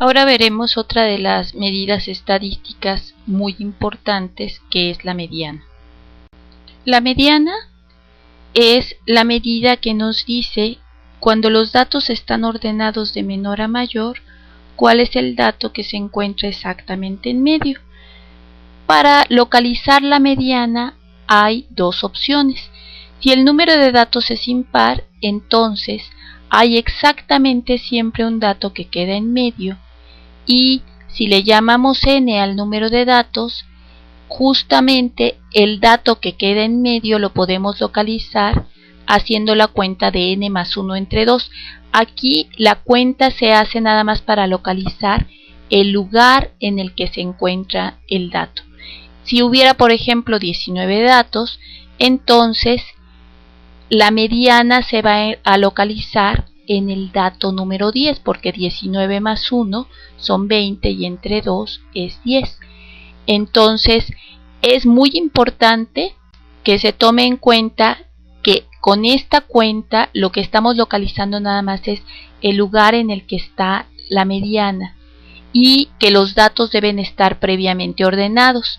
Ahora veremos otra de las medidas estadísticas muy importantes, que es la mediana. La mediana es la medida que nos dice, cuando los datos están ordenados de menor a mayor, cuál es el dato que se encuentra exactamente en medio. Para localizar la mediana hay dos opciones. Si el número de datos es impar, entonces hay exactamente siempre un dato que queda en medio, y si le llamamos n al número de datos, justamente el dato que queda en medio lo podemos localizar haciendo la cuenta de n más 1 entre 2. Aquí la cuenta se hace nada más para localizar el lugar en el que se encuentra el dato. Si hubiera, por ejemplo, 19 datos, entonces la mediana se va a localizar en el dato número 10, porque 19 más 1 son 20 y entre 2 es 10. Entonces es muy importante que se tome en cuenta que con esta cuenta lo que estamos localizando nada más es el lugar en el que está la mediana, y que los datos deben estar previamente ordenados.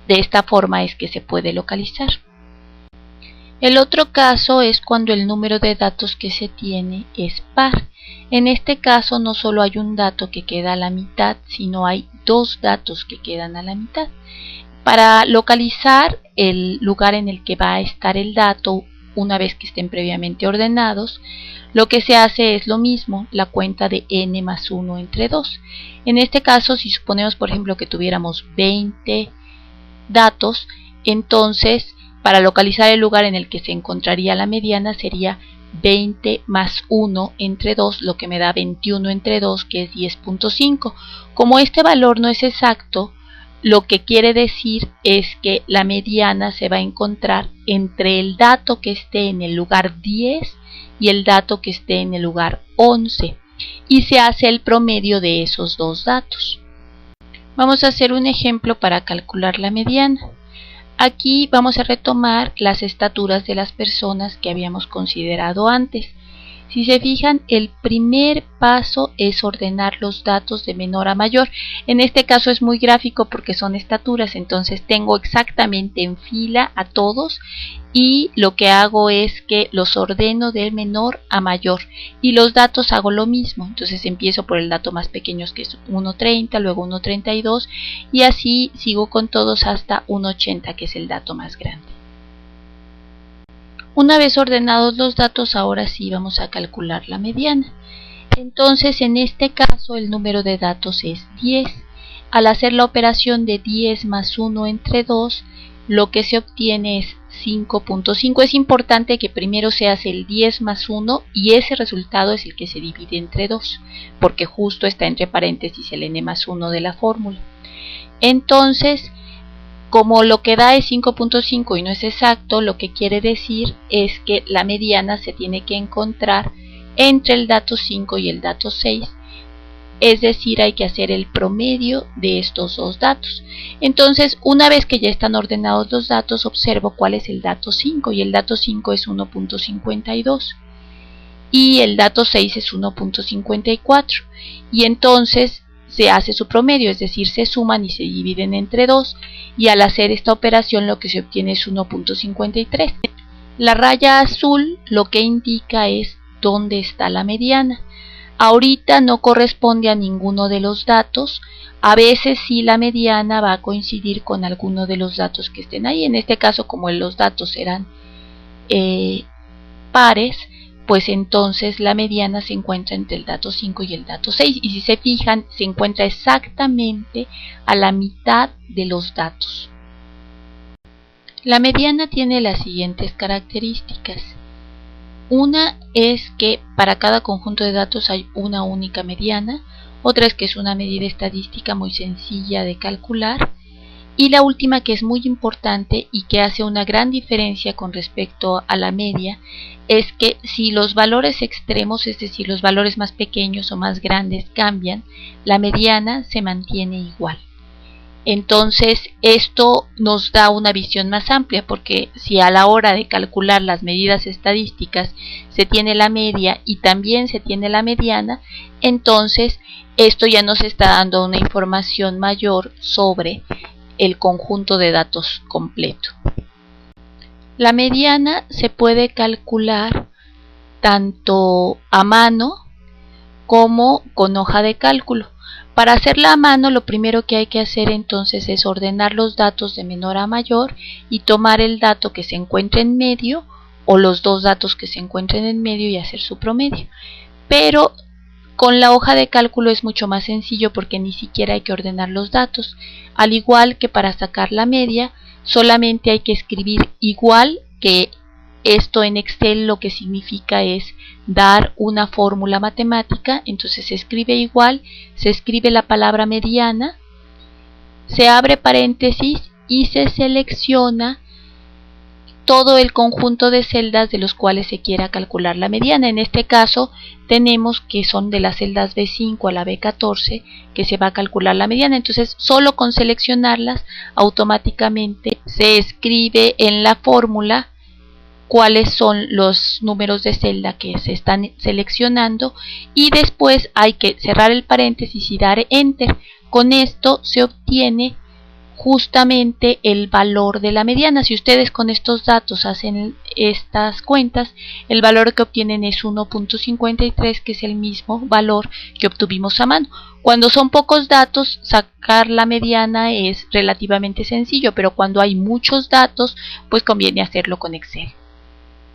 De esta forma es que se puede localizar. El otro caso es cuando el número de datos que se tiene es par. En este caso no solo hay un dato que queda a la mitad, sino hay dos datos que quedan a la mitad. Para localizar el lugar en el que va a estar el dato, una vez que estén previamente ordenados, lo que se hace es lo mismo, la cuenta de n más 1 entre 2. En este caso, si suponemos, por ejemplo, que tuviéramos 20 datos, entonces para localizar el lugar en el que se encontraría la mediana sería 20 más 1 entre 2, lo que me da 21 entre 2, que es 10.5. Como este valor no es exacto, lo que quiere decir es que la mediana se va a encontrar entre el dato que esté en el lugar 10 y el dato que esté en el lugar 11, y se hace el promedio de esos dos datos. Vamos a hacer un ejemplo para calcular la mediana. Aquí vamos a retomar las estaturas de las personas que habíamos considerado antes. Si se fijan, el primer paso es ordenar los datos de menor a mayor. En este caso es muy gráfico porque son estaturas, entonces tengo exactamente en fila a todos, y lo que hago es que los ordeno de menor a mayor, y los datos hago lo mismo. Entonces empiezo por el dato más pequeño, que es 1.30, luego 1.32, y así sigo con todos hasta 1.80, que es el dato más grande. Una vez ordenados los datos, ahora sí vamos a calcular la mediana. Entonces, en este caso, el número de datos es 10. Al hacer la operación de 10 más 1 entre 2, lo que se obtiene es 5.5. Es importante que primero se hace el 10 más 1 y ese resultado es el que se divide entre 2, porque justo está entre paréntesis el n más 1 de la fórmula. Entonces, como lo que da es 5.5 y no es exacto, lo que quiere decir es que la mediana se tiene que encontrar entre el dato 5 y el dato 6, es decir, hay que hacer el promedio de estos dos datos. Entonces, una vez que ya están ordenados los datos, observo cuál es el dato 5, y el dato 5 es 1.52 y el dato 6 es 1.54, y entonces se hace su promedio, es decir, se suman y se dividen entre 2, y al hacer esta operación lo que se obtiene es 1.53. La raya azul lo que indica es dónde está la mediana. Ahorita no corresponde a ninguno de los datos. A veces sí la mediana va a coincidir con alguno de los datos que estén ahí. En este caso, como los datos eran pares, pues entonces la mediana se encuentra entre el dato 5 y el dato 6, y si se fijan, se encuentra exactamente a la mitad de los datos. La mediana tiene las siguientes características. Una es que para cada conjunto de datos hay una única mediana, otra es que es una medida estadística muy sencilla de calcular, y la última, que es muy importante y que hace una gran diferencia con respecto a la media, es que si los valores extremos, es decir, los valores más pequeños o más grandes cambian, la mediana se mantiene igual. Entonces esto nos da una visión más amplia, porque si a la hora de calcular las medidas estadísticas se tiene la media y también se tiene la mediana, entonces esto ya nos está dando una información mayor sobre el conjunto de datos completo. La mediana se puede calcular tanto a mano como con hoja de cálculo. Para hacerla a mano, lo primero que hay que hacer entonces es ordenar los datos de menor a mayor y tomar el dato que se encuentre en medio o los dos datos que se encuentren en medio y hacer su promedio. Pero con la hoja de cálculo es mucho más sencillo porque ni siquiera hay que ordenar los datos. Al igual que para sacar la media, solamente hay que escribir igual, que esto en Excel lo que significa es dar una fórmula matemática. Entonces se escribe igual, se escribe la palabra mediana, se abre paréntesis y se selecciona todo el conjunto de celdas de los cuales se quiera calcular la mediana. En este caso tenemos que son de las celdas B5 a la B14 que se va a calcular la mediana. Entonces solo con seleccionarlas automáticamente se escribe en la fórmula cuáles son los números de celda que se están seleccionando y después hay que cerrar el paréntesis y dar enter. Con esto se obtiene justamente el valor de la mediana. Si ustedes con estos datos hacen estas cuentas, el valor que obtienen es 1.53, que es el mismo valor que obtuvimos a mano. Cuando son pocos datos, sacar la mediana es relativamente sencillo, pero cuando hay muchos datos, pues conviene hacerlo con Excel.